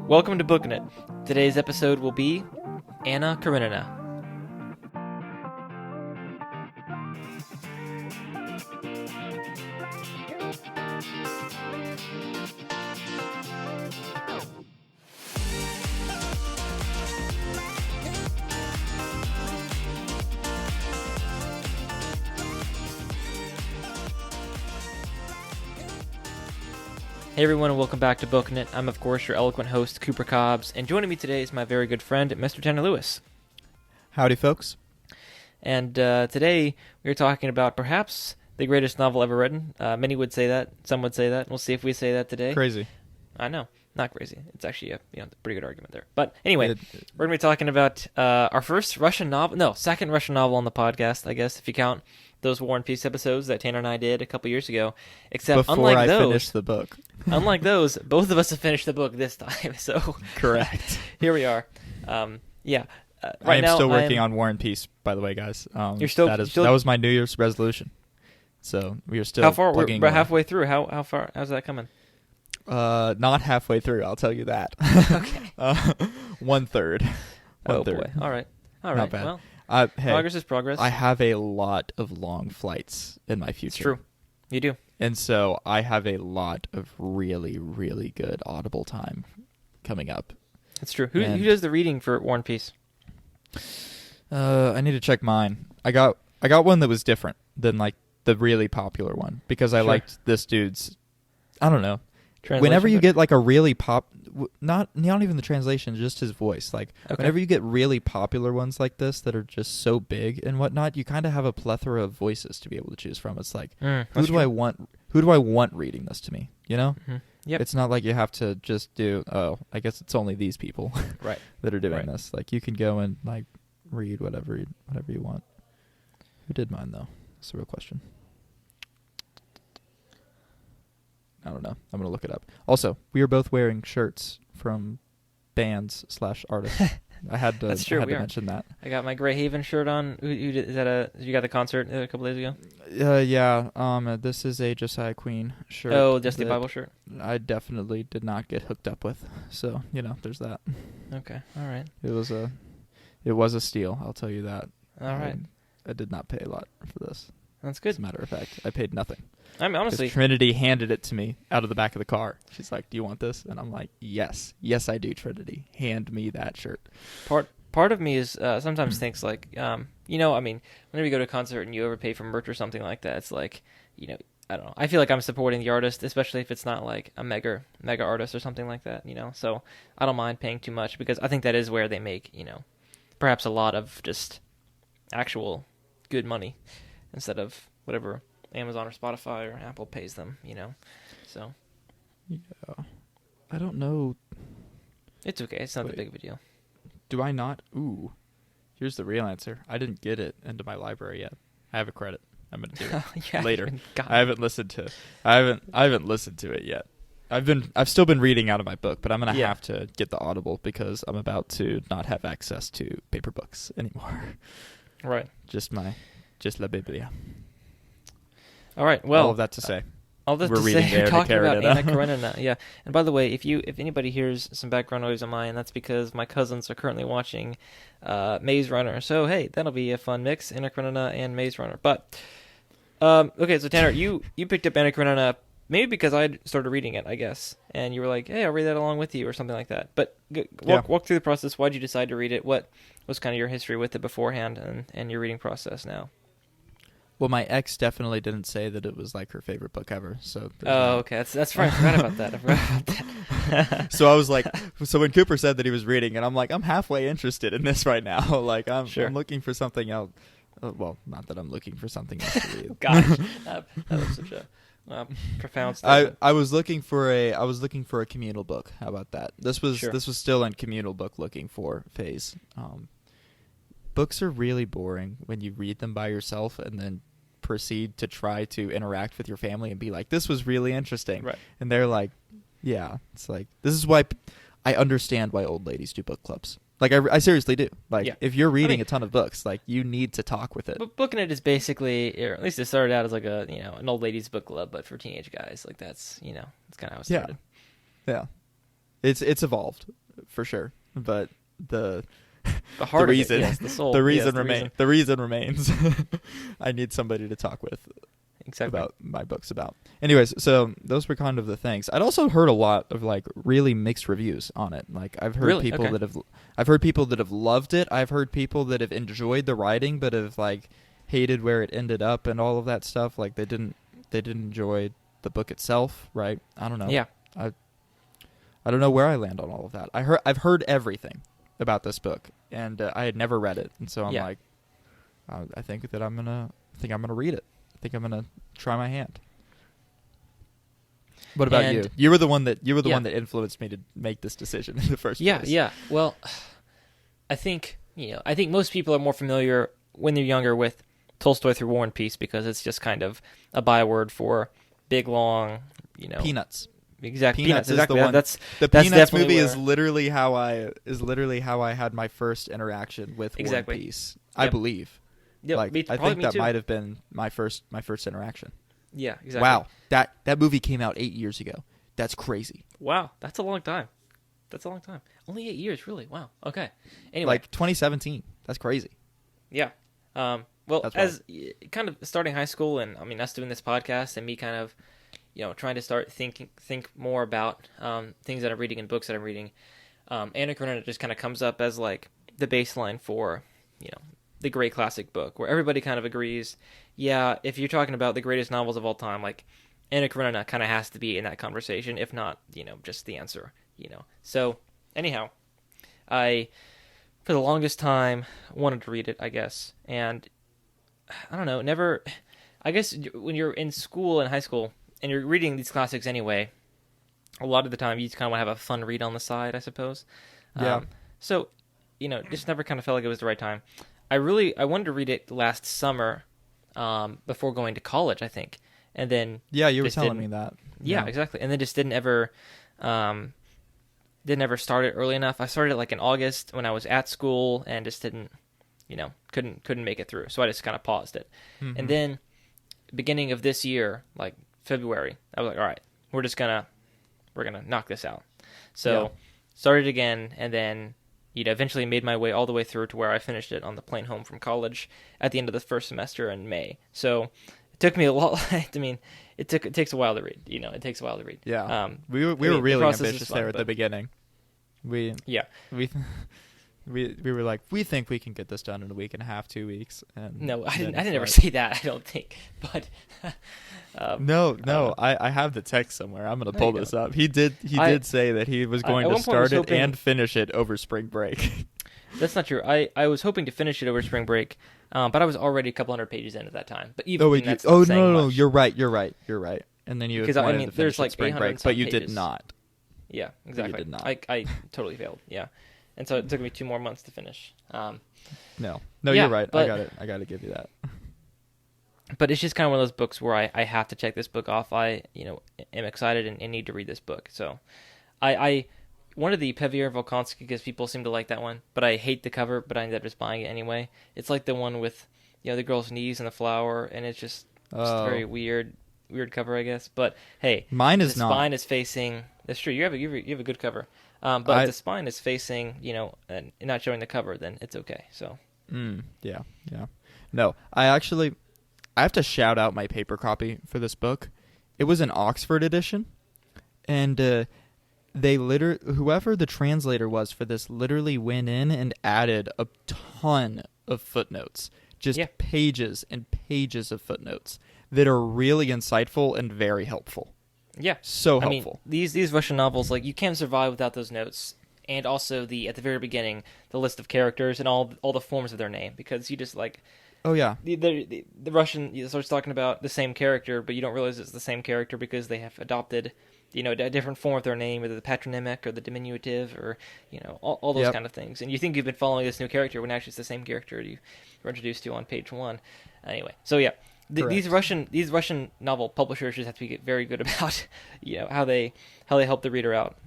Welcome to Booking It. Today's episode will be Anna Karenina. Hey everyone, and welcome back to Booking It. I'm, of course, your eloquent host, Cooper Cobbs, and joining me today is my very good friend, Mr. Tanner Lewis. Howdy, folks. And today we are talking about perhaps the greatest novel ever written. Many would say that. Some would say that. We'll see if we say that today. Crazy. I know. Not crazy. It's actually a pretty good argument there. But anyway, we're going to be talking about our second Russian novel on the podcast, I guess, if you count those War and Peace episodes that Tanner and I did a couple years ago. Except before unlike I those, finished the book. Unlike those, both of us have finished the book this time. So correct. Here we are. Right I am still working on War and Peace, by the way, guys. That was my New Year's resolution. So we are still. How far? We're halfway through. How far? How's that coming? Not halfway through. I'll tell you that. Okay. 1/3. Oh boy. All right. Not bad. Well, hey, progress is progress. I have a lot of long flights in my future. It's true. You do. And so I have a lot of really, really good Audible time coming up. That's true. Who does the reading for War and Peace? I need to check mine. I got one that was different than like the really popular one because I liked this dude's. I don't know. Whenever you get like a really not even the translation, just his voice. Like whenever you get really popular ones like this that are just so big and whatnot, you kind of have a plethora of voices to be able to choose from. It's like who do I want reading this to me? You know? Mm-hmm. Yep. It's not like you have to just do. Oh, I guess it's only these people, right, that are doing this. Like you can go and like read whatever you want. Who did mine though? That's the real question. I don't know. I'm going to look it up. Also, we are both wearing shirts from bands/artists. I had to, mention that. I got my Grey Haven shirt on. You got the concert a couple days ago? Yeah. This is a Josiah Queen shirt. Oh, just the Bible shirt? I definitely did not get hooked up with. So, there's that. Okay. All right. It was a steal, I'll tell you that. All right. I did not pay a lot for this. That's good. As a matter of fact, I paid nothing. I mean, honestly, Trinity handed it to me out of the back of the car. She's like, "Do you want this?" And I'm like, "Yes, I do." Trinity, hand me that shirt. Part of me is sometimes thinks like, whenever you go to a concert and you overpay for merch or something like that, it's like, I don't know. I feel like I'm supporting the artist, especially if it's not like a mega artist or something like that. So I don't mind paying too much because I think that is where they make perhaps a lot of just actual good money instead of whatever Amazon or Spotify or Apple pays them, so. Yeah. I don't know. It's okay. It's not that big of a deal. Do I not? Ooh. Here's the real answer. I didn't get it into my library yet. I have a credit. I'm going to do it later. I haven't listened to it yet. I've still been reading out of my book, but I'm going to have to get the Audible because I'm about to not have access to paper books anymore. Right. Just La Biblia. All right. Well, all of that to say, we're talking about Anna Karenina. Yeah. And by the way, if anybody hears some background noise on mine, that's because my cousins are currently watching Maze Runner. So hey, that'll be a fun mix, Anna Karenina and Maze Runner. But okay, so Tanner, you picked up Anna Karenina maybe because I started reading it, I guess, and you were like, hey, I'll read that along with you or something like that. But walk through the process. Why'd you decide to read it? What was kind of your history with it beforehand and your reading process now? Well, my ex definitely didn't say that it was like her favorite book ever. So okay, that's right. I forgot about that. So I was like, so when Cooper said that he was reading, and I'm like, I'm halfway interested in this right now. Like I'm looking for something else. Well, not that I'm looking for something else to read. Gosh, that was such a profound statement. I was looking for a communal book. How about that? This was still in communal book looking for phase. Books are really boring when you read them by yourself and then proceed to try to interact with your family and be like, this was really interesting. Right. And they're like, yeah, it's like, this is why I understand why old ladies do book clubs. Like, I seriously do. Like, if you're reading a ton of books, like, you need to talk with it. But Booking It is basically, or at least it started out as like a, an old ladies book club, but for teenage guys. Like, that's, it's kind of how it started. Yeah. It's evolved for sure, but the heart the reason, of it, yes, the soul, the reason yes, remains. The reason remains. I need somebody to talk with about my books about. Anyways, so those were kind of the things. I'd also heard a lot of like really mixed reviews on it. Like I've heard people that have loved it. I've heard people that have enjoyed the writing but have like hated where it ended up and all of that stuff. Like they didn't enjoy the book itself, right? I don't know. Yeah. I don't know where I land on all of that. I've heard everything about this book, and I had never read it, and so I'm like, I think I'm gonna read it. I think I'm gonna try my hand. What about you? You were the one that influenced me to make this decision in the first place. Yeah. Well, I think most people are more familiar when they're younger with Tolstoy Through War and Peace because it's just kind of a byword for big, long, Peanuts. Exactly. Peanuts is exactly. the one. That's Peanuts movie is literally how I had my first interaction with War and Peace. Yep. I believe. Yep, I think that might have been my first interaction. Yeah, exactly. Wow, that movie came out 8 years ago. That's crazy. Wow, that's a long time. Only 8 years, really. Wow. Okay. Anyway, like 2017. That's crazy. Yeah. Well, as kind of starting high school, and I mean us doing this podcast, and me kind of, trying to start think more about things that I'm reading and books that I'm reading. Anna Karenina just kind of comes up as like the baseline for, the great classic book, where everybody kind of agrees. Yeah, if you're talking about the greatest novels of all time, like Anna Karenina kind of has to be in that conversation, if not, just the answer. So anyhow, I for the longest time wanted to read it, I guess, and I don't know, never. I guess when you're in school and high school and you're reading these classics anyway, a lot of the time you just kind of want to have a fun read on the side, I suppose. Yeah. So, just never kind of felt like it was the right time. I wanted to read it last summer, before going to college, I think, and then you were telling me that. Yeah, exactly, and then just didn't ever start it early enough. I started it like in August when I was at school, and just didn't, couldn't make it through. So I just kind of paused it, and then beginning of this year, like February, I was like, all right, we're gonna knock this out. So started again, and then eventually made my way all the way through to where I finished it on the plane home from college at the end of the first semester in May. So it took me a lot. I mean, it takes a while to read. It takes a while to read. Yeah. We were really ambitious there at the beginning. We were like, we think we can get this done in a week and a half, 2 weeks. And no, I didn't ever say that. I don't think, but no. I have the text somewhere. I'm gonna pull this up. He did say that he was going to start it and finish it over spring break. That's not true. I was hoping to finish it over spring break, but I was already a couple hundred pages in at that time. But even no, you're right. And then you wanted to finish there's like spring break, but you did not. Yeah, exactly. You did not. I totally failed. Yeah. And so it took me 2 more months to finish. No, you're right. I got to give you that. But it's just kind of one of those books where I have to check this book off. I am excited and need to read this book. So I wanted the Pevier Volkonsky because people seem to like that one, but I hate the cover. But I ended up just buying it anyway. It's like the one with the girl's knees and the flower, and it's just a very weird cover, I guess. But hey, mine is not. Spine is facing. That's true. You have a good cover. But if the spine is facing, and not showing the cover, then it's okay. So. Yeah. No, I have to shout out my paper copy for this book. It was an Oxford edition, and whoever the translator was for this literally went in and added a ton of footnotes, just pages and pages of footnotes that are really insightful and very helpful. Yeah, so helpful. I mean, these Russian novels, like, you can't survive without those notes, and also at the very beginning, the list of characters and all the forms of their name, because you just like, oh yeah, the Russian starts talking about the same character, but you don't realize it's the same character because they have adopted, a different form of their name, either the patronymic or the diminutive, or all those kind of things, and you think you've been following this new character when actually it's the same character you were introduced to on page 1. Anyway, so yeah. These Russian novel publishers just have to be very good about how they help the reader out.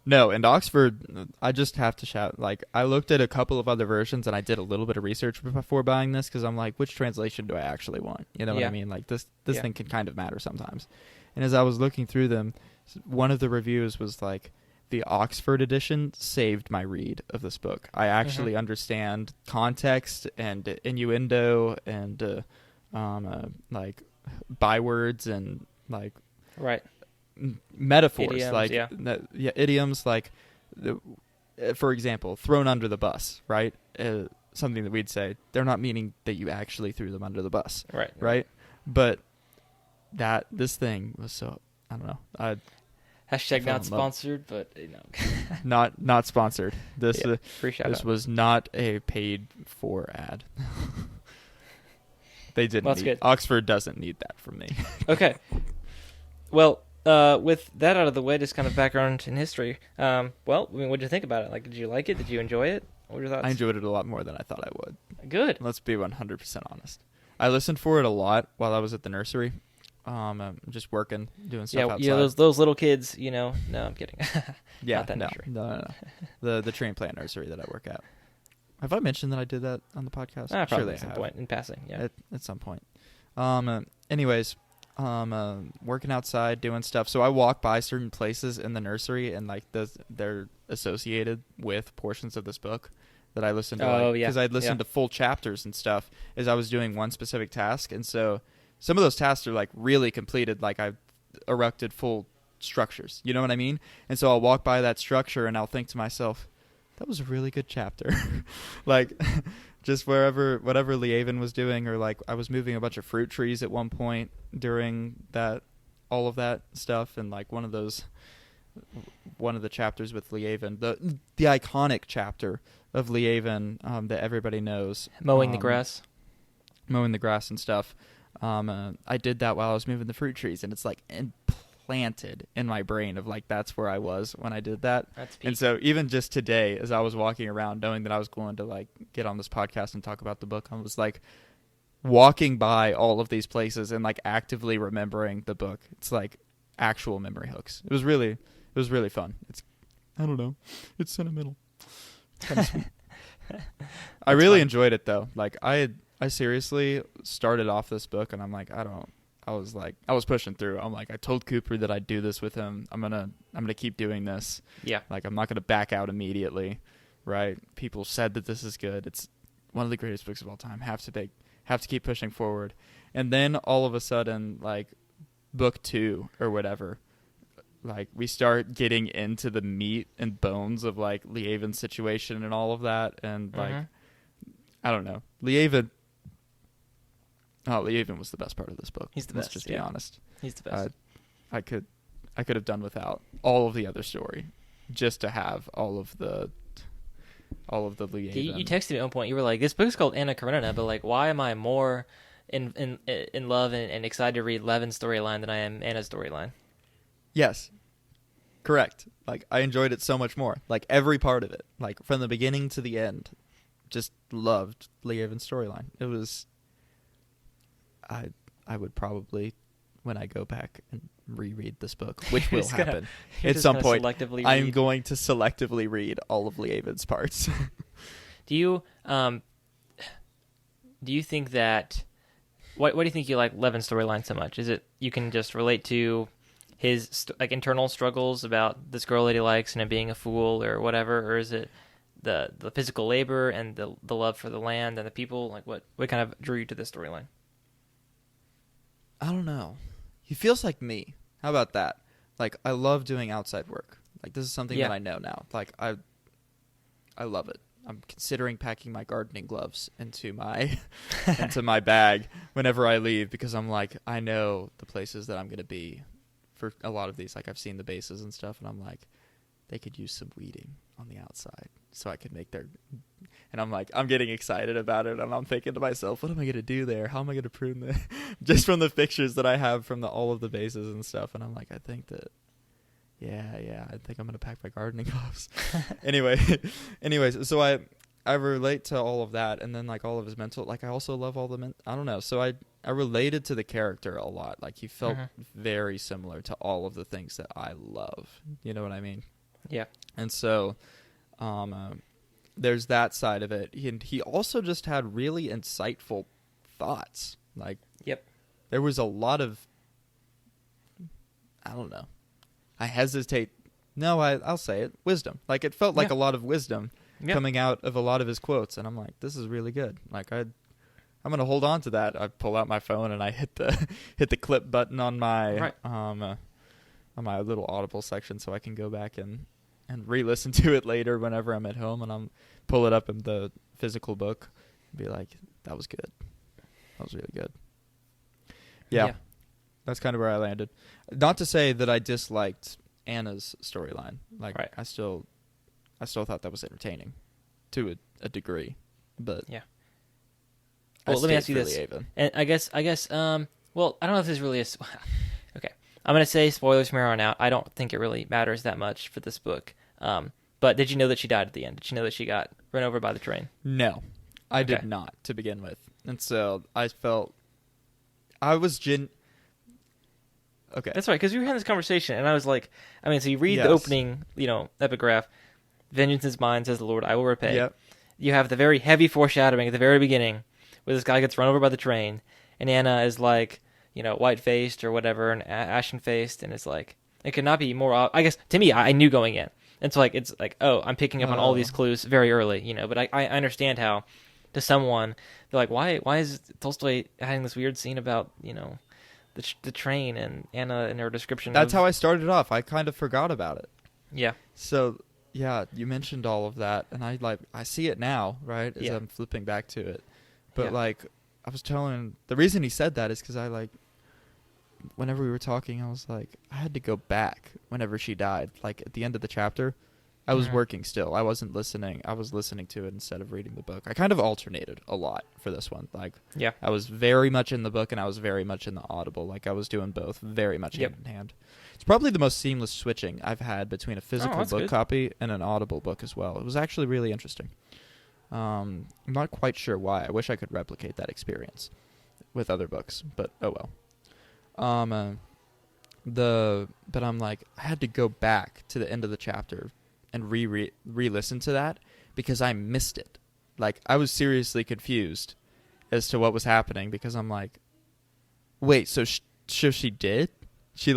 No, and Oxford, I just have to shout. Like, I looked at a couple of other versions and I did a little bit of research before buying this because I'm like, which translation do I actually want? You know what I mean? Like this thing can kind of matter sometimes. And as I was looking through them, one of the reviews was like, the Oxford edition saved my read of this book. I actually understand context and innuendo and like bywords and like right metaphors, idioms, like idioms, like for example, thrown under the bus, right? Something that we'd say, they're not meaning that you actually threw them under the bus, right? But this thing was so, I don't know. Hashtag not sponsored, but not sponsored. This free shout this out. was not a paid for ad. They didn't. Well, that's good. Oxford doesn't need that from me. Okay. Well, with that out of the way, just kind of background in history. Well, I mean, what did you think about it? Like, did you like it? Did you enjoy it? What were your thoughts? I enjoyed it a lot more than I thought I would. Good. Let's be 100% honest. I listened for it a lot while I was at the nursery. Just working, doing stuff outside. Yeah, those little kids, No, I'm kidding. Yeah, not that nursery. No. The train plant nursery that I work at. Have I mentioned that I did that on the podcast? Probably at some point in passing. Yeah, at some point. Anyways, working outside, doing stuff. So I walk by certain places in the nursery, and like they're associated with portions of this book that I listened to. Because I'd listened to full chapters and stuff as I was doing one specific task, and so some of those tasks are like really completed. Like I've erected full structures. You know what I mean? And so I'll walk by that structure, and I'll think to myself, that was a really good chapter. Like just whatever Leaven was doing, or like I was moving a bunch of fruit trees at one point during all of that stuff, and like one of the chapters with Leaven, the iconic chapter of Leaven that everybody knows, mowing the grass and stuff. I did that while I was moving the fruit trees, and it's like implanted in my brain of like that's where I was when I did that. And so even just today, as I was walking around knowing that I was going to like get on this podcast and talk about the book, I was like walking by all of these places and like actively remembering the book. It's like actual memory hooks. It was really fun. I don't know, it's sentimental. It's kind of sweet. I really enjoyed it though. Like I seriously started off this book, and I'm like, I was pushing through. I'm like, I told Cooper that I'd do this with him. I'm gonna keep doing this. Yeah. Like I'm not gonna back out immediately, right? People said that this is good. It's one of the greatest books of all time. Have to keep pushing forward. And then all of a sudden, like book 2 or whatever, like we start getting into the meat and bones of like Leaven's situation and all of that, and like I don't know, Leaven was the best part of this book. He's the best. Let's just be honest. He's the best. I could have done without all of the other story just to have all of the Leaven. You texted me at one point. You were like, "This book is called Anna Karenina, but like, why am I more in love and excited to read Levin's storyline than I am Anna's storyline?" Yes, correct. Like I enjoyed it so much more. Like every part of it, like from the beginning to the end, just loved Leaven's storyline. It was. I would probably, when I go back and reread this book, which will happen at some point, I'm going to selectively read all of Leaven's parts. Do you think that? Why do you think you like Levin's storyline so much? Is it you can just relate to his like internal struggles about this girl that he likes and him being a fool or whatever, or is it the physical labor and the love for the land and the people? Like what kind of drew you to this storyline? I don't know. He feels like me. How about that? Like I love doing outside work. Like this is something that I know now. Like I love it. I'm considering packing my gardening gloves into my bag whenever I leave, because I'm like, I know the places that I'm going to be for a lot of these. Like I've seen the bases and stuff, and I'm like, they could use some weeding on the outside so I could make their. And I'm like, I'm getting excited about it, and I'm thinking to myself, what am I going to do there? How am I going to prune the just from the pictures that I have from all of the bases and stuff. And I'm like, I think that, I think I'm going to pack my gardening gloves. Anyways, so I relate to all of that, and then like all of his mental, like I also love all the I don't know. So I related to the character a lot. Like he felt very similar to all of the things that I love. You know what I mean? Yeah. And so, there's that side of it. And he also just had really insightful thoughts. Like, there was a lot of, I don't know. I hesitate No, I'll say it. Wisdom. Like, it felt like a lot of wisdom coming out of a lot of his quotes, and I'm like, this is really good. Like, I'm gonna hold on to that. I pull out my phone and I hit the clip button on my on my little Audible section, so I can go back and re-listen to it later whenever I'm at home, and I'm pull it up in the physical book and be like, that was good. That was really good. Yeah. That's kind of where I landed. Not to say that I disliked Anna's storyline. Like, I still thought that was entertaining to a degree, but yeah. Well, let me ask you this. Ava. And I guess, well, I don't know if this really is. Okay. I'm going to say spoilers from here on out. I don't think it really matters that much for this book. But did you know that she died at the end? Did you know that she got run over by the train? No, I did not to begin with. And so I felt I was Okay. That's right, because we were having this conversation, and I was like, I mean, so you read the opening, epigraph, vengeance is mine, says the Lord, I will repay. Yep. You have the very heavy foreshadowing at the very beginning, where this guy gets run over by the train, and Anna is like, white-faced or whatever, and ashen-faced, and it's like, it could not be more, I guess, to me, I knew going in. And so, it's like, oh, I'm picking up on all these clues very early, but I understand how, to someone, they're like, why is Tolstoy having this weird scene about, the train and Anna in her description. That's how I started off. I kind of forgot about it. Yeah. So, yeah, you mentioned all of that, and I see it now, right, as I'm flipping back to it. But, I was telling, the reason he said that is because whenever we were talking, I was like, I had to go back whenever she died. Like, at the end of the chapter, I was working still. I wasn't listening. I was listening to it instead of reading the book. I kind of alternated a lot for this one. Like, I was very much in the book, and I was very much in the Audible. Like, I was doing both very much hand in hand. It's probably the most seamless switching I've had between a physical book copy and an Audible book as well. It was actually really interesting. I'm not quite sure why. I wish I could replicate that experience with other books, but oh well. But I'm like, I had to go back to the end of the chapter and re-listen to that because I missed it. Like, I was seriously confused as to what was happening because I'm like, wait, so she did? She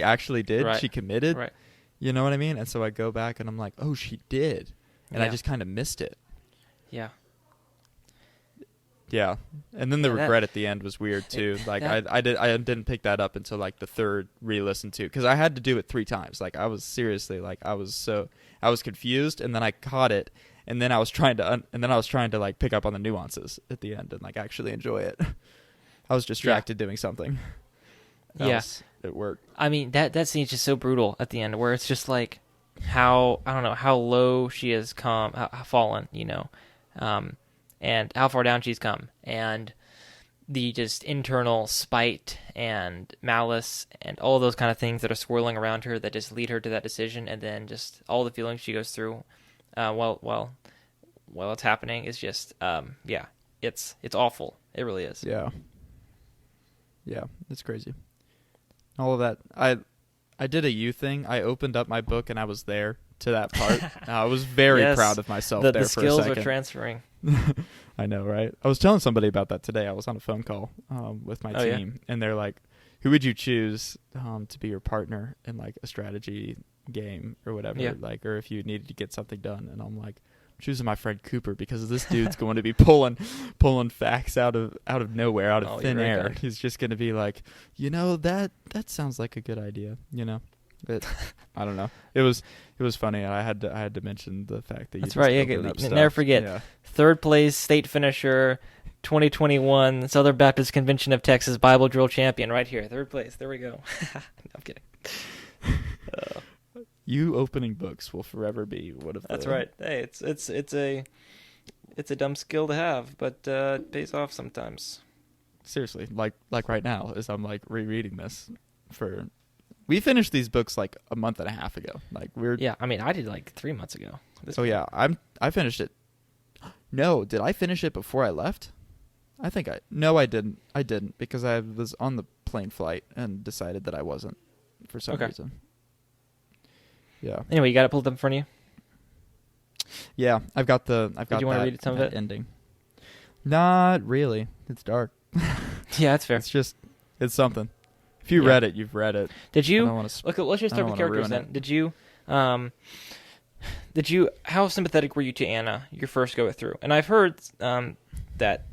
actually did? Right. She committed? Right. You know what I mean? And so I go back and I'm like, oh, she did. And I just kind of missed it. Yeah. Yeah. And then the regret at the end was weird too. Like, I didn't pick that up until like the third re-listen to, because I had to do it 3 times. Like, I was seriously like, I was confused, and then I caught it, and then I was trying to like pick up on the nuances at the end and like actually enjoy it. I was distracted doing something. It worked. I mean, that scene's just so brutal at the end, where it's just like how low she has fallen, and how far down she's come, and the just internal spite and malice and all those kind of things that are swirling around her that just lead her to that decision, and then just all the feelings she goes through while it's happening is just it's awful. It really is. Yeah, it's crazy. All of that. I did a you thing. I opened up my book and I was there to that part. I was very proud of myself there for a second. The skills are transferring. I know, right? I was telling somebody about that today. I was on a phone call with my team, and they're like, who would you choose to be your partner in like a strategy game or whatever, like, or if you needed to get something done? And I'm like, I'm choosing my friend Cooper, because this dude's going to be pulling facts out of nowhere, out of thin air. He's just going to be like, that sounds like a good idea, I don't know. It was funny. I had to mention the fact that that's right. Never forget. Yeah. 3rd place state finisher, 2021 Southern Baptist Convention of Texas Bible Drill champion, right here, 3rd place. There we go. No, I'm kidding. You opening books will forever be one of the. That's right. Hey, it's a dumb skill to have, but it pays off sometimes. Seriously, like right now, as I'm like rereading this for. We finished these books like a month and a half ago. Like I mean, I did like 3 months ago. I finished it. No, did I finish it before I left? I didn't. I didn't, because I was on the plane flight and decided that I wasn't for some reason. Yeah. Anyway, you got it pulled up in front of you? Yeah, I've got Did you want to read some of it? Ending. Not really. It's dark. Yeah, that's fair. It's something. If you read it, you've read it. Did you? Let's just start with characters then. Did you How sympathetic were you to Anna your first go through? And I've heard that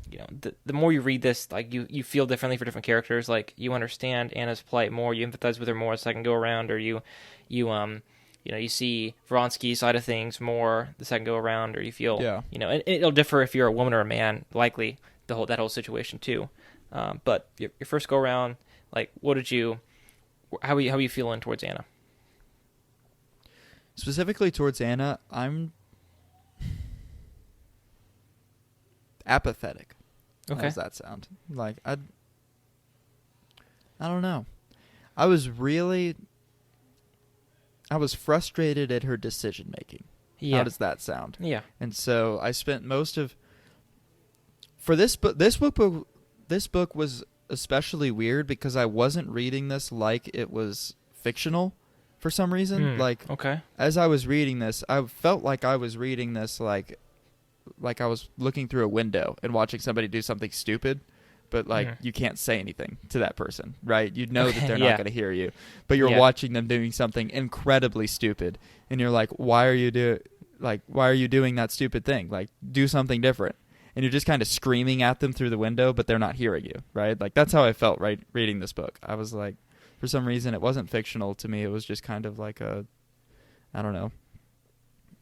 the more you read this, like you feel differently for different characters. Like you understand Anna's plight more, you empathize with her more the second go around, or you see Vronsky's side of things more the second go around, or you feel and it'll differ if you're a woman or a man. Likely that whole situation too. But your first go around, like how are you feeling towards Anna? Specifically towards Anna, I'm apathetic. Okay. How does that sound? Like, I don't know. I was frustrated at her decision making. Yeah. How does that sound? Yeah. And so I spent most of for this book. This book was especially weird because I wasn't reading this like it was fictional. For some reason, as I was reading this, I felt like I was reading this like I was looking through a window and watching somebody do something stupid, but you can't say anything to that person, right? You know that they're not going to hear you, but you're watching them doing something incredibly stupid, and you're like, why are you doing that stupid thing? Like, do something different. And you're just kind of screaming at them through the window, but they're not hearing you, right? Like, that's how I felt, right, reading this book. I was like, for some reason, it wasn't fictional to me. It was just kind of like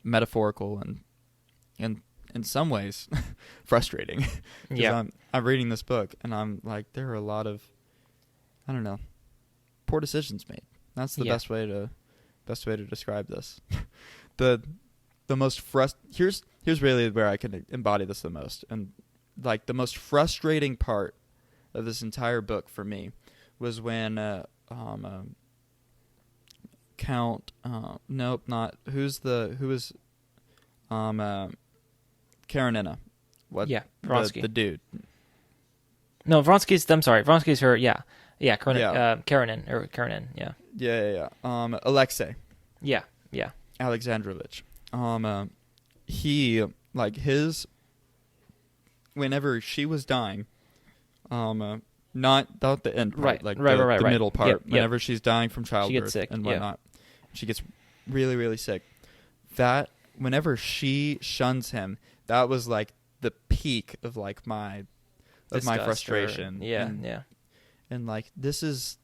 metaphorical and in some ways frustrating. Yeah. I'm reading this book, and I'm like, there are a lot of, poor decisions made. That's the best way to describe this. the most here's really where I can embody this the most, and like the most frustrating part of this entire book for me was when Count Karenina. What? Yeah, Vronsky. The dude. No, Vronsky's her. Yeah. Karenin. Yeah. Yeah. Alexei. Yeah. Alexandrovich. He whenever she was dying, not the end part, the middle part. Yep. Whenever she's dying from childbirth, she gets sick, and whatnot, she gets really, really sick. That whenever she shuns him, that was like the peak of like my frustration. And like this is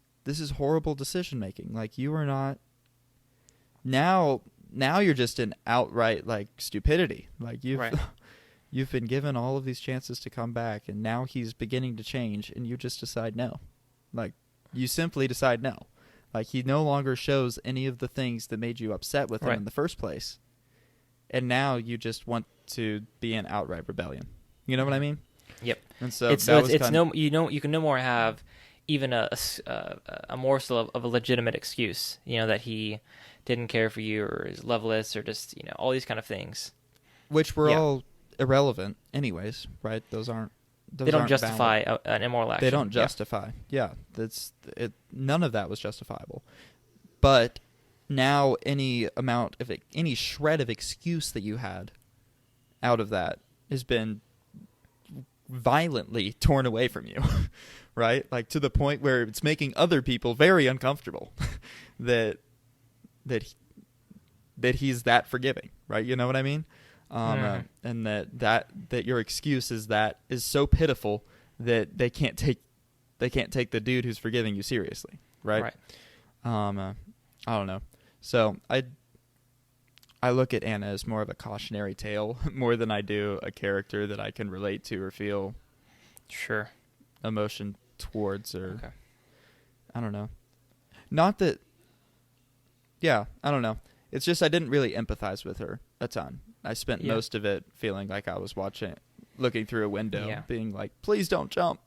horrible decision making. Like you are not now you're just in outright like stupidity. Like you've been given all of these chances to come back, and now he's beginning to change, and you just decide no. Like, you simply decide no. Like, he no longer shows any of the things that made you upset with him in the first place. And now you just want to be in outright rebellion. You know what I mean? Yep. And so you can no more have even a morsel of a legitimate excuse, that he didn't care for you or is loveless or just, all these kind of things. Which were all irrelevant anyways, right? They don't justify an immoral action. They don't justify. Yeah, that's it. None of that was justifiable. But now any shred of excuse that you had out of that has been violently torn away from you, right? Like to the point where it's making other people very uncomfortable that he's that forgiving, right? You know what I mean? And that your excuse is so pitiful that they can't take the dude who's forgiving you seriously, right? I don't know. So I look at Anna as more of a cautionary tale more than I do a character that I can relate to or feel emotion towards, or I don't know. Not that. Yeah, I don't know. It's just I didn't really empathize with her a ton. I spent most of it feeling like I was looking through a window, being like, please don't jump.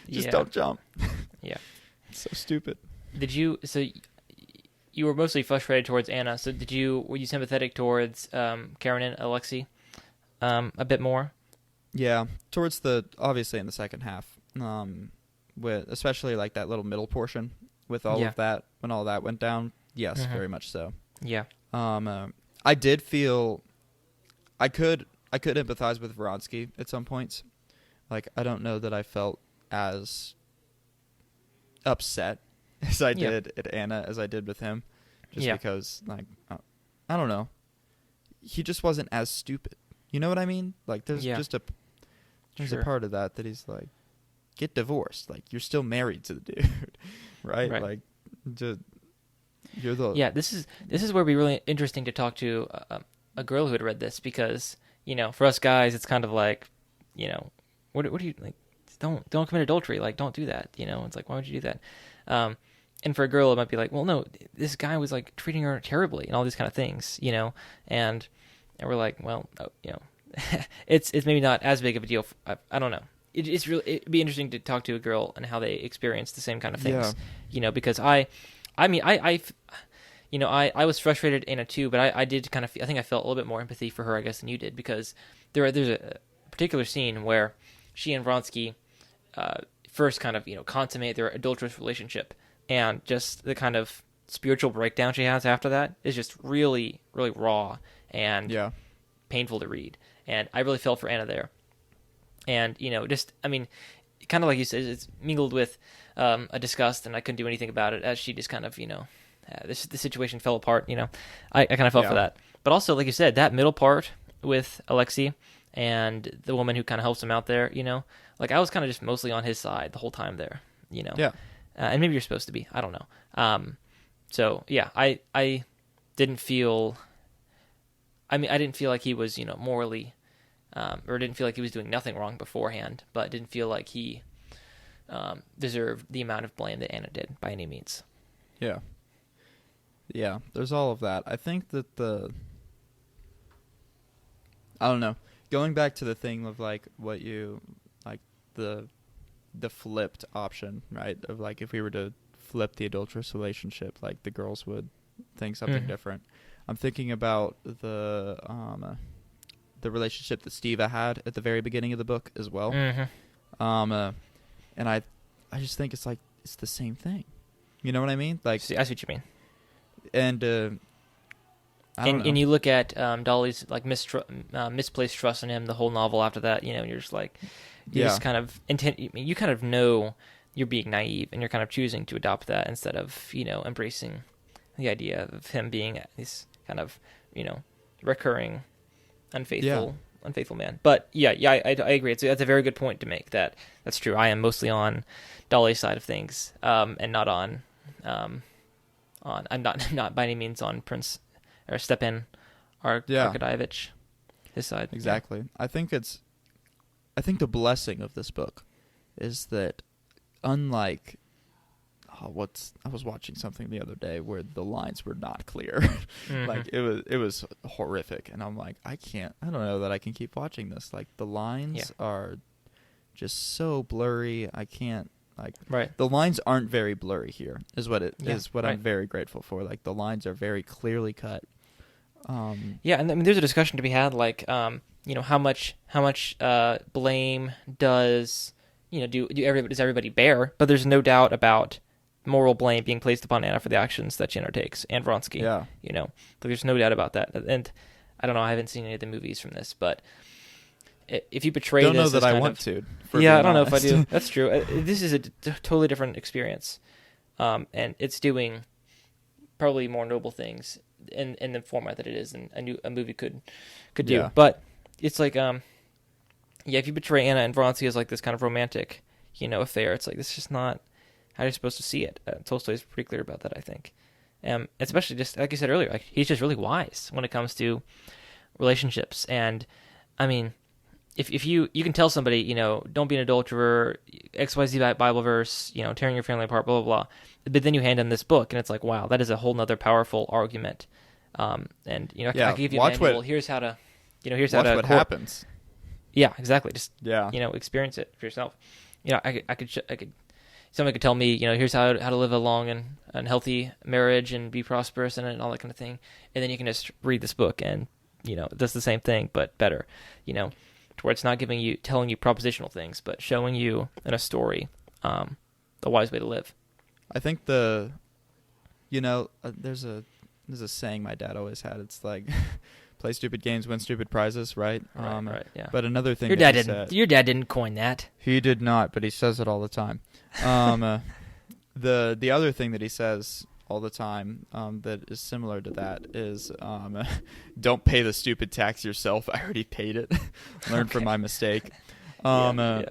Just don't jump. Yeah. It's so stupid. So you were mostly frustrated towards Anna. So were you sympathetic towards Karenina, Alexei a bit more? Yeah. Towards obviously in the second half, with especially like that little middle portion with all of that, when all that went down. Yes, very much so. Yeah. I did feel I could empathize with Vronsky at some points. Like, I don't know that I felt as upset as I did at Anna as I did with him, just because like I don't know. He just wasn't as stupid. You know what I mean? Like, there's just a part of that he's like, get divorced. Like, you're still married to the dude, right? Like, you're the This is where it'd be really interesting to talk to a girl who had read this, because for us guys, it's kind of like, what do you like? Don't commit adultery. Like, don't do that. It's like, why would you do that? And for a girl, it might be like, well, no, this guy was like treating her terribly and all these kind of things, and we're like, well, it's maybe not as big of a deal. I don't know. It'd be interesting to talk to a girl and how they experience the same kind of things, because I was frustrated in it too, but I did kind of, I think I felt a little bit more empathy for her, I guess, than you did, because there's a particular scene where she and Vronsky first kind of, consummate their adulterous relationship, and just the kind of spiritual breakdown she has after that is just really, really raw and painful to read. And I really felt for Anna there. And, kind of like you said, it's mingled with a disgust, and I couldn't do anything about it, as she just kind of, the situation fell apart, I kind of felt for that. But also, like you said, that middle part with Alexei and the woman who kind of helps him out there, like, I was kind of just mostly on his side the whole time there, Yeah. And maybe you're supposed to be. I don't know. So, yeah, I didn't feel... I didn't feel like he was, morally... or didn't feel like he was doing nothing wrong beforehand, but didn't feel like he deserved the amount of blame that Anna did, by any means. Yeah. Yeah, there's all of that. I think that I don't know. Going back to the thing of, like, what you... Like, the flipped option, right? Of, like, if we were to flip the adulterous relationship, like, the girls would think something different. I'm thinking about the relationship that Steva had at the very beginning of the book as well. And I just think it's, like, it's the same thing. You know what I mean? Like, I see what you mean. And I don't know. And you look at Dolly's, like, misplaced trust in him the whole novel after that, and you're just like, you just kind of you kind of know you're being naive, and you're kind of choosing to adopt that instead of, embracing the idea of him being this kind of, recurring unfaithful man. But I agree. That's a very good point to make. That's true. I am mostly on Dolly's side of things, and not on I'm not by any means on Prince or Stepan Arkadievich, his side. Exactly. Yeah. I think the blessing of this book is that, unlike I was watching something the other day where the lines were not clear. Like, it was horrific, and I'm like, I don't know that I can keep watching this. Like, the lines are just so blurry. I can't, like, the lines aren't very blurry here is what I'm very grateful for. Like, the lines are very clearly cut. And there's a discussion to be had, like, how much blame does does everybody bear? But there's no doubt about moral blame being placed upon Anna for the actions that she undertakes, and Vronsky. There's no doubt about that. And I don't know, I haven't seen any of the movies from this, but if you portray don't this, know that I want to. I don't know if I do. That's true. This is a totally different experience, and it's doing probably more noble things in the format that it is, and a movie could do. Yeah. But it's like, if you portray Anna and Vronsky as, like, this kind of romantic, affair, it's like, this is just not how you're supposed to see it. Tolstoy is pretty clear about that, I think. Especially, just like you said earlier, like, he's just really wise when it comes to relationships. And I mean, if you can tell somebody, don't be an adulterer, XYZ Bible verse, tearing your family apart, blah, blah, blah. But then you hand them this book, and it's like, wow, that is a whole nother powerful argument. And, I can give you a manual. Here's how to, here's how to... Watch what happens. Yeah, exactly. Just, experience it for yourself. Somebody could tell me, here's how to live a long and healthy marriage and be prosperous and all that kind of thing. And then you can just read this book and, it does the same thing, but better, to where it's not telling you propositional things, but showing you in a story, the wise way to live. I think there's a saying my dad always had. It's like, play stupid games, win stupid prizes, right? Right, yeah. But another thing your dad didn't coin that. He did not, but he says it all the time. The other thing that he says all the time that is similar to that is don't pay the stupid tax yourself. I already paid it. Learn from my mistake. And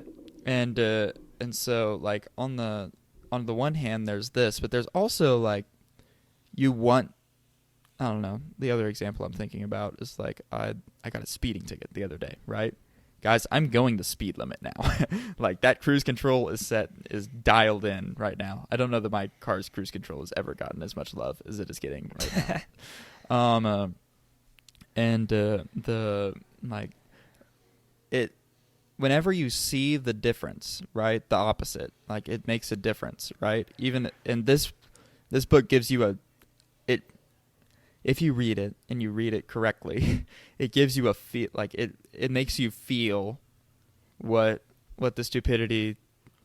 so like on the one hand there's this, but there's also like you want, I don't know, the other example I'm thinking about is like I got a speeding ticket the other day, right? Guys, I'm going the speed limit now. Like that cruise control is dialed in right now. I don't know that my car's cruise control has ever gotten as much love as it is getting right now. Whenever you see the difference, right, the opposite, like it makes a difference, right? Even in this book gives you if you read it and you read it correctly, it gives you a feel, like it makes you feel what the stupidity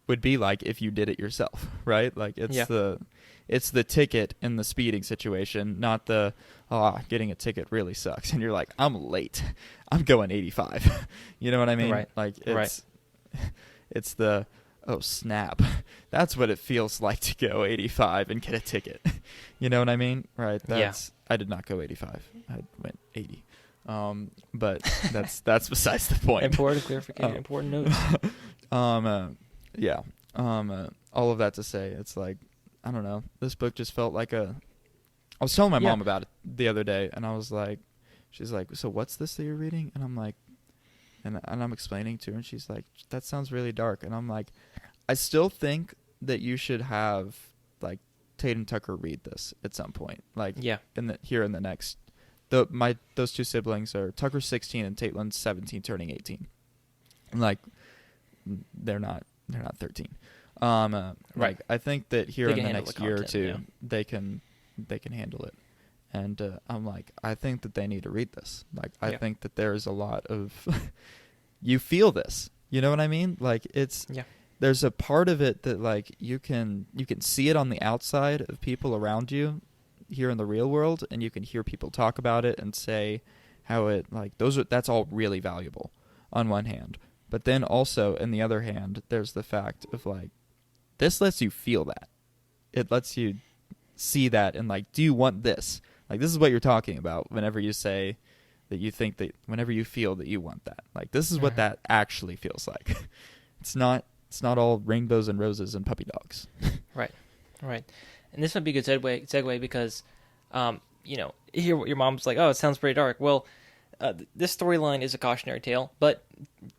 would be like if you did it yourself, right? Like it's the ticket in the speeding situation, not the getting a ticket really sucks and you're like, I'm late, I'm going 85. You know what I mean? Right. Like it's the oh snap, that's what it feels like to go 85 and get a ticket. You know what I mean? Right. I did not go 85. I went 80. But that's besides the point. Important clarification. Important notes. All of that to say, it's like, I don't know. This book just felt like I was telling my mom about it the other day, and I was like, she's like, so what's this that you're reading? And I'm like, and I'm explaining to her, and she's like, that sounds really dark. And I'm like, I still think that you should have like Tate and Tucker read this at some point. Like in the next, those two siblings are Tucker's 16 and Taitlin's 17 turning 18. And like they're not 13. Like I think that here in the next year or two they can handle it. And I'm like, I think that they need to read this. Like I think that there's a lot of you feel this. You know what I mean? Like there's a part of it that like you can see it on the outside of people around you here in the real world, and you can hear people talk about it and say how it like that's all really valuable on one hand. But then also in the other hand, there's the fact of like this lets you feel that. It lets you see that and like, do you want this? Like this is what you're talking about whenever you say that you think that whenever you feel that you want that. Like this is what that actually feels like. It's not all rainbows and roses and puppy dogs. Right. And this might be a good segue because, here your mom's like, oh, it sounds pretty dark. Well, this storyline is a cautionary tale, but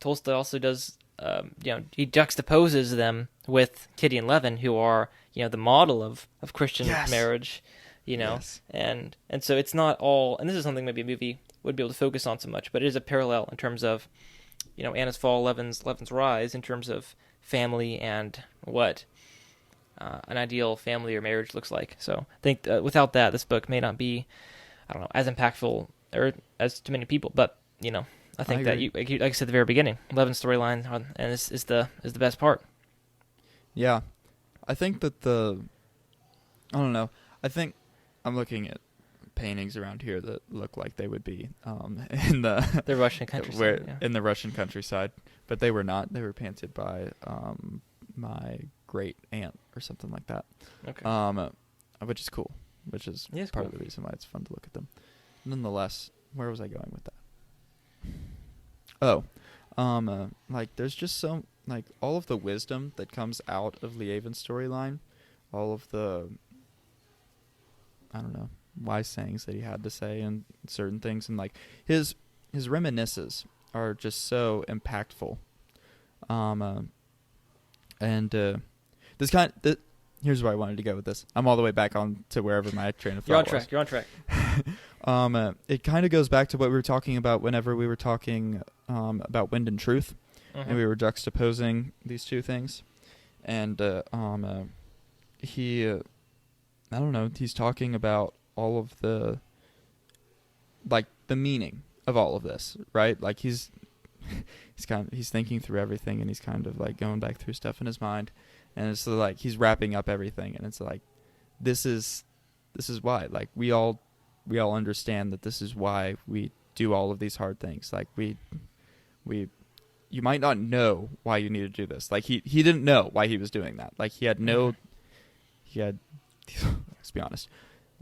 Tolstoy also does, he juxtaposes them with Kitty and Levin, who are, the model of Christian marriage, and so it's not all, and this is something maybe a movie would be able to focus on so much, but it is a parallel in terms of, Anna's fall, Levin's rise, in terms of family and what an ideal family or marriage looks like. So I think without that, this book may not be, I don't know, as impactful or as to many people. But I think that like I said at the very beginning, Levin's storyline and this is the best part. Yeah, I think that I don't know. I think I'm looking at paintings around here that look like they would be in the Russian countryside. In the Russian countryside, but they were not. They were painted by my great aunt or something like that. Okay. Which is cool. Which is part of the reason why it's fun to look at them. Nonetheless, where was I going with that? Like there's just so like all of the wisdom that comes out of Lieven's storyline, all of the wise sayings that he had to say and certain things, and like his reminiscences are just so impactful. Here's where I wanted to go with this. I'm all the way back on to wherever my train of thought was. You're on track. It kind of goes back to what we were talking about whenever we were talking about Wind and Truth, and we were juxtaposing these two things. And he, I don't know, he's talking about all of the meaning of all of this, right? Like he's thinking through everything, and he's kind of like going back through stuff in his mind, and it's like he's wrapping up everything, and it's like this is why, like we all understand that this is why we do all of these hard things. Like you might not know why you need to do this. Like he didn't know why he was doing that. Like he had be honest.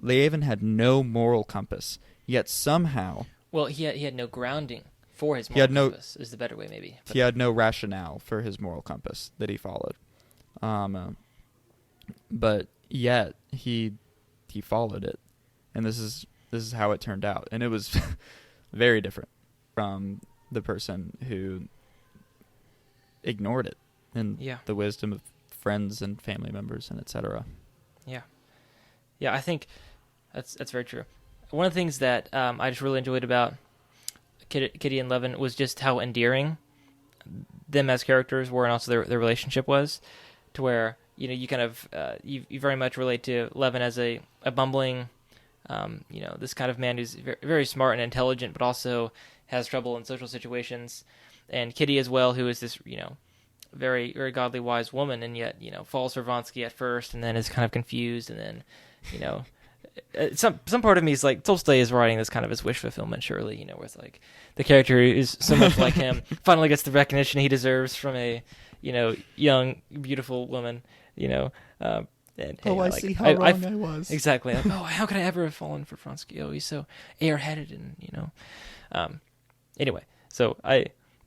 Leavin had no moral compass, yet somehow... Well, he had no grounding for his moral compass, is the better way, maybe. He had no rationale for his moral compass that he followed. But yet, he followed it. And this is how it turned out. And it was very different from the person who ignored it and the wisdom of friends and family members and etc. Yeah, I think that's very true. One of the things that I just really enjoyed about Kitty and Levin was just how endearing them as characters were, and also their relationship was, to where you kind of you very much relate to Levin as a bumbling, this kind of man who's very, very smart and intelligent, but also has trouble in social situations, and Kitty as well, who is this very, very godly, wise woman, and yet, falls for Vronsky at first, and then is kind of confused, and then, some part of me is like, Tolstoy is writing this kind of as wish fulfillment, surely, where it's like, the character is so much like him, finally gets the recognition he deserves from a, young, beautiful woman, and, I see how wrong I was. Exactly. Like, how could I ever have fallen for Vronsky? Oh, he's so airheaded, and, anyway, so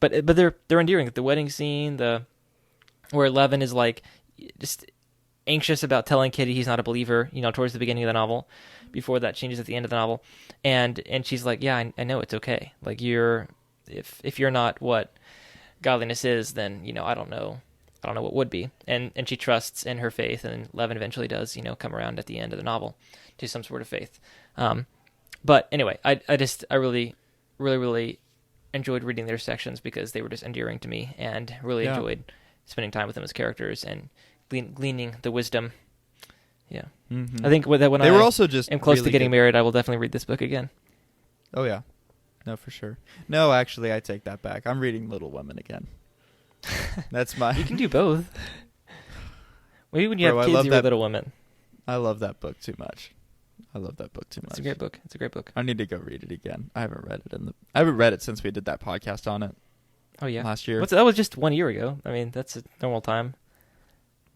but they're endearing. The wedding scene, where Levin is like just anxious about telling Kitty he's not a believer, towards the beginning of the novel, before that changes at the end of the novel, and she's like, yeah, I know, it's okay. Like, if you're not what godliness is, then I don't know what would be, and she trusts in her faith, and Levin eventually does come around at the end of the novel to some sort of faith. But anyway, I really, really, really enjoyed reading their sections because they were just endearing to me, and really enjoyed spending time with them as characters and gleaning the wisdom. Yeah, I think that when I were also just am close to getting married, I will definitely read this book again. Oh yeah, no, for sure. No, actually, I take that back. I'm reading Little Women again. That's my. You can do both. Maybe when you have kids, you read Little Women. I love that book too much. It's a great book. I need to go read it again. I haven't read it since we did that podcast on it. Oh yeah, last year. That was just 1 year ago. I mean, that's a normal time.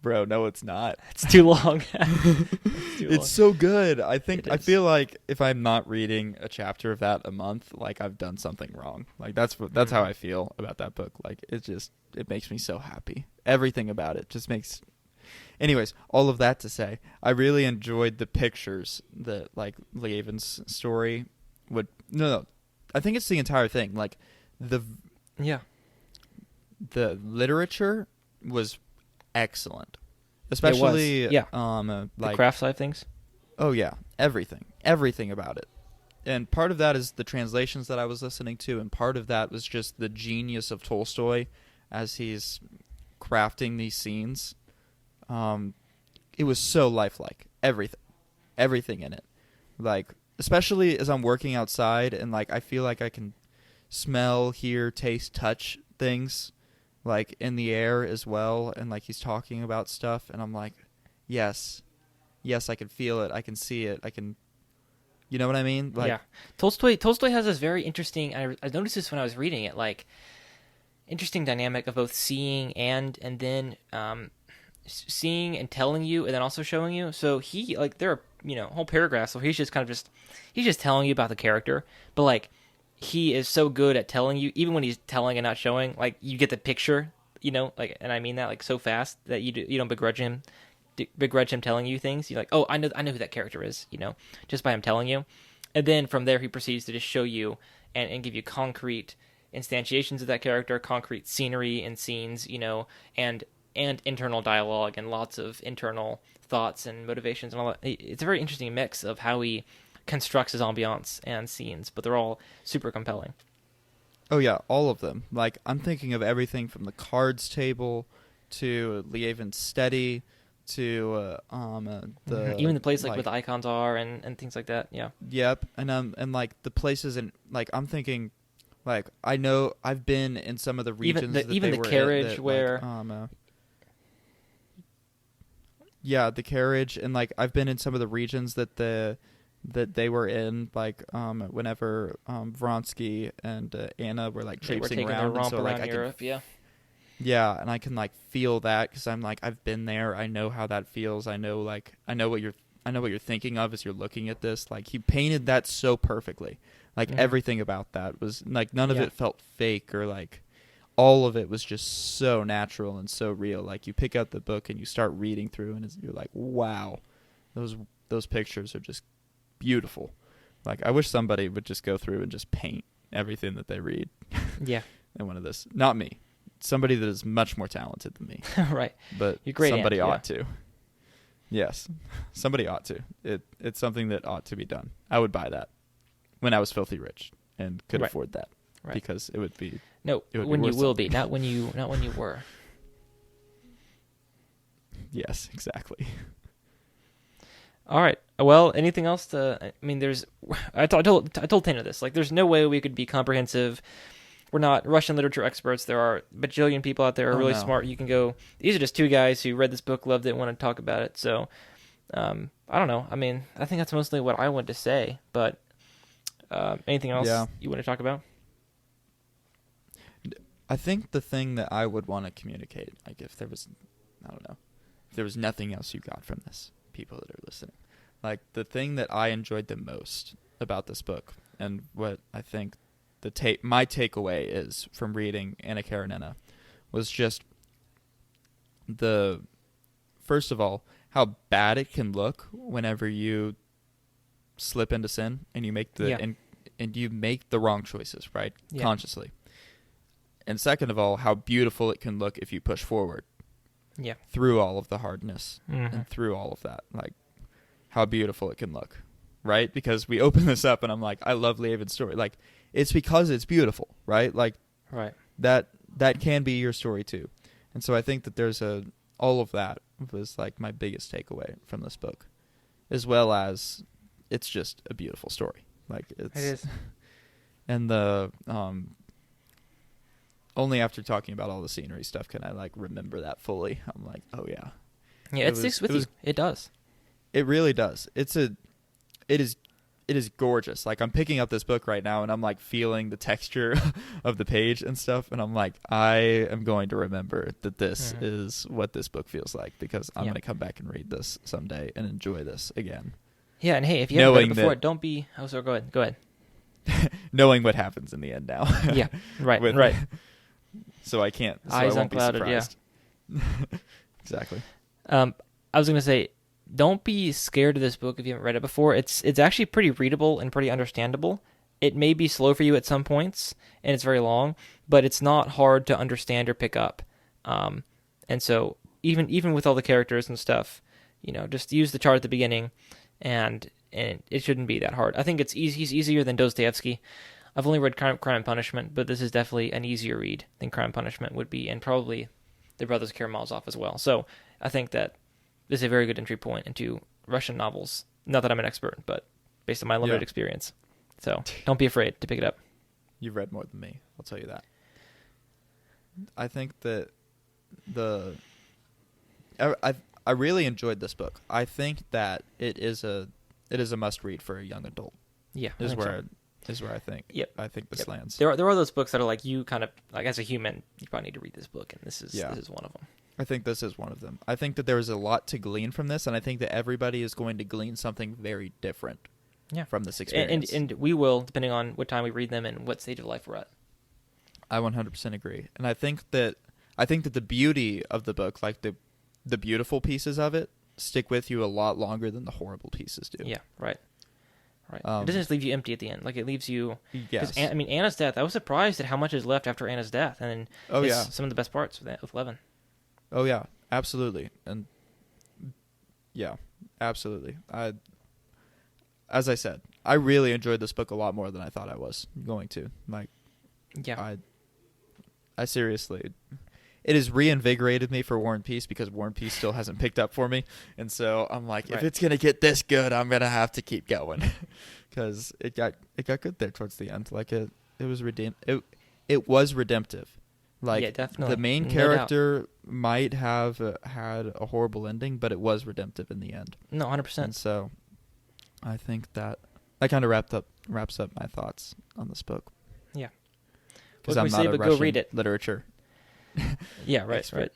Bro, no, it's not. It's too long. It's so good. I feel like if I'm not reading a chapter of that a month, like I've done something wrong. Like that's how I feel about that book. Like it makes me so happy. Everything about it just makes. Anyways, all of that to say, I really enjoyed the pictures that like Leavin's story would. No, I think it's the entire thing. Like the literature was excellent, especially the craft side of things. Oh yeah, everything about it. And part of that is the translations that I was listening to, and part of that was just the genius of Tolstoy as he's crafting these scenes. It was so lifelike. Everything in it. Like, especially as I'm working outside and like I feel like I can smell, hear, taste, touch things like in the air as well, and like he's talking about stuff and I'm like, yes, I can feel it, I can see it, I can, you know what I mean? Like, yeah. Tolstoy has this very interesting, I noticed this when I was reading it, like interesting dynamic of both seeing and then seeing and telling you and then also showing you. So he, like, there are whole paragraphs so he's just telling you about the character, but like he is so good at telling you, even when he's telling and not showing, like you get the picture, like, and I mean that like so fast that you don't begrudge him telling you things. You're like, oh, I know who that character is, just by him telling you. And then from there he proceeds to just show you and give you concrete instantiations of that character, concrete scenery and scenes, and internal dialogue and lots of internal thoughts and motivations and all that. It's a very interesting mix of how he constructs his ambiance and scenes, but they're all super compelling. Oh yeah, all of them. Like, I'm thinking of everything from the cards table to Leavin's study to even the place like where the icons are and things like that. Yeah. Yep. And like the places in, like, I'm thinking, like, I know I've been in some of the regions even the carriage that, where yeah, the carriage, and like I've been in some of the regions that they were in, like whenever Vronsky and Anna were like traipsing around, and so like I Europe, can, yeah, and I can like feel that because I'm like, I've been there, I know how that feels, I know what you're what you're thinking of as you're looking at this. Like, he painted that so perfectly. Like, everything about that was, like, none of it felt fake, or, like, all of it was just so natural and so real. Like, you pick out the book and you start reading through, and you're like, wow, those pictures are just beautiful. Like, I wish somebody would just go through and just paint everything that they read. Yeah. In one of this. Not me. Somebody that is much more talented than me. Right. But You're great, somebody ought to. Yes. Somebody ought to. It's something that ought to be done. I would buy that when I was filthy rich and could afford that. Right. Because it would be... No, when you will be, not when you were. Yes, exactly. All right. Well, anything else to... I mean, I told Tanner this. Like, there's no way we could be comprehensive. We're not Russian literature experts. There are a bajillion people out there who are really smart. You can go... These are just two guys who read this book, loved it, and want to talk about it. So, I don't know. I mean, I think that's mostly what I want to say. But anything else you want to talk about? I think the thing that I would want to communicate, like, if there was... I don't know. If there was nothing else you got from this, people that are listening. Like, the thing that I enjoyed the most about this book, and what I think my takeaway is from reading Anna Karenina, was just first of all, how bad it can look whenever you slip into sin and you make and you make the wrong choices, right? Yeah. Consciously. And second of all, how beautiful it can look if you push forward. Yeah. Through all of the hardness and through all of that. Like, how beautiful it can look, right? Because we open this up and I'm like, I love Lieven's story. Like, it's because it's beautiful, right? Like, right. That can be your story too. And so I think that there's all of that was like my biggest takeaway from this book, as well as it's just a beautiful story. Like, it is. And the only after talking about all the scenery stuff can I, like, remember that fully. I'm like, oh yeah. Yeah, it sticks with you. It does. It really does. It is gorgeous. Like, I'm picking up this book right now and I'm, like, feeling the texture of the page and stuff, and I'm like, I am going to remember that this is what this book feels like, because I'm going to come back and read this someday and enjoy this again. Yeah, and hey, if you haven't read it before, don't be... Oh, sorry, go ahead. Knowing what happens in the end now. Yeah, right. So I can't... So Eyes I won't unclouded, be surprised. Exactly. I was going to say, don't be scared of this book if you haven't read it before. It's actually pretty readable and pretty understandable. It may be slow for you at some points, and it's very long, but it's not hard to understand or pick up. And so even with all the characters and stuff, just use the chart at the beginning, and it shouldn't be that hard. I think he's easier than Dostoevsky. I've only read Crime and Punishment, but this is definitely an easier read than Crime and Punishment would be, and probably The Brothers Karamazov as well. So I think that this is a very good entry point into Russian novels. Not that I'm an expert, but based on my limited experience. So don't be afraid to pick it up. You've read more than me, I'll tell you that. I think that I really enjoyed this book. I think that it is a must read for a young adult. Yeah, is where I think. Yep. I think this lands. There are those books that are like, you kind of, like, as a human, you probably need to read this book, and this is one of them. I think this is one of them. I think that there is a lot to glean from this, and I think that everybody is going to glean something very different from this experience. And we will, depending on what time we read them and what stage of life we're at. I 100% agree. And I think that the beauty of the book, like the beautiful pieces of it, stick with you a lot longer than the horrible pieces do. Yeah, right. It doesn't just leave you empty at the end. Like, it leaves you... Yes. I mean, Anna's death, I was surprised at how much is left after Anna's death. And some of the best parts with Levin. Oh, yeah. Absolutely. And, yeah, absolutely. As I said, I really enjoyed this book a lot more than I thought I was going to. Like, yeah. I seriously... It has reinvigorated me for War and Peace, because War and Peace still hasn't picked up for me. And so I'm like, if it's going to get this good, I'm going to have to keep going. Because it got good there towards the end. Like, it was it was redemptive. Like, yeah, definitely. The main character might have had a horrible ending, but it was redemptive in the end. No, 100%. And so I think that kind of wraps up my thoughts on this book. Yeah. Because I'm not a Russian go read it. literature Yeah, right, expert. right.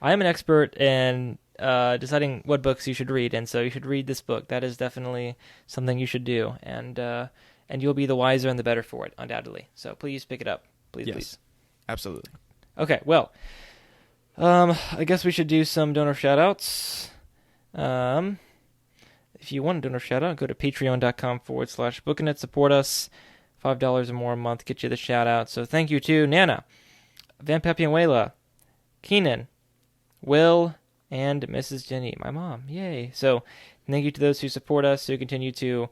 I am an expert, and deciding what books you should read, and so you should read this book. That is definitely something you should do, and you'll be the wiser and the better for it, undoubtedly. So please pick it up, please. Absolutely. Okay, well, I guess we should do some donor shout-outs. If you want a donor shout-out, go to patreon.com/bookinit. Support us. $5 or more a month get you the shout-out. So thank you to Nana, Van Pepe and Wayla, Keenan, Will, and Mrs. Jenny, my mom. Yay. So thank you to those who support us, who continue to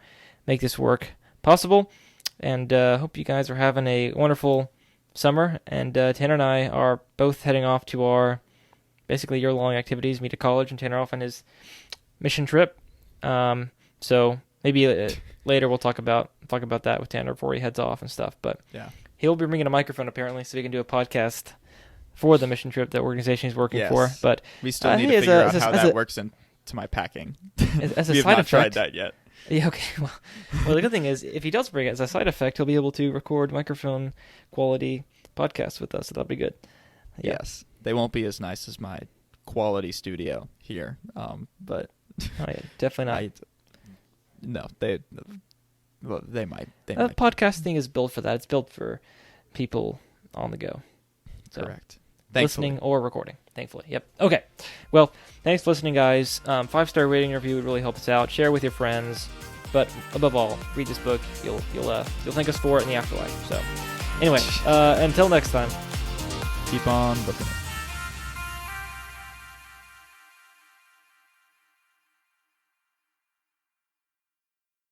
make this work possible. And hope you guys are having a wonderful summer. And Tanner and I are both heading off to our basically year-long activities, me to college and Tanner off on his mission trip. So maybe later we'll talk about that with Tanner before he heads off and stuff. But yeah, he'll be bringing a microphone apparently, so we can do a podcast for the mission trip that organization he's working for. But we still need to figure out how that works into my packing. As a we have side not effect, tried that yet. Yeah, okay. Well, the good thing is, if he does bring it as a side effect, he'll be able to record microphone quality podcasts with us, so that'll be good. Yeah. Yes. They won't be as nice as my quality studio here, but... Oh, yeah, definitely not. They might. Podcasting is built for that. It's built for people on the go. So, correct. Listening or recording, thankfully. Yep. Okay. Well, thanks for listening, guys. 5-star rating review would really help us out. Share with your friends. But above all, read this book. You'll thank us for it in the afterlife. So, anyway, until next time. Keep on booking it.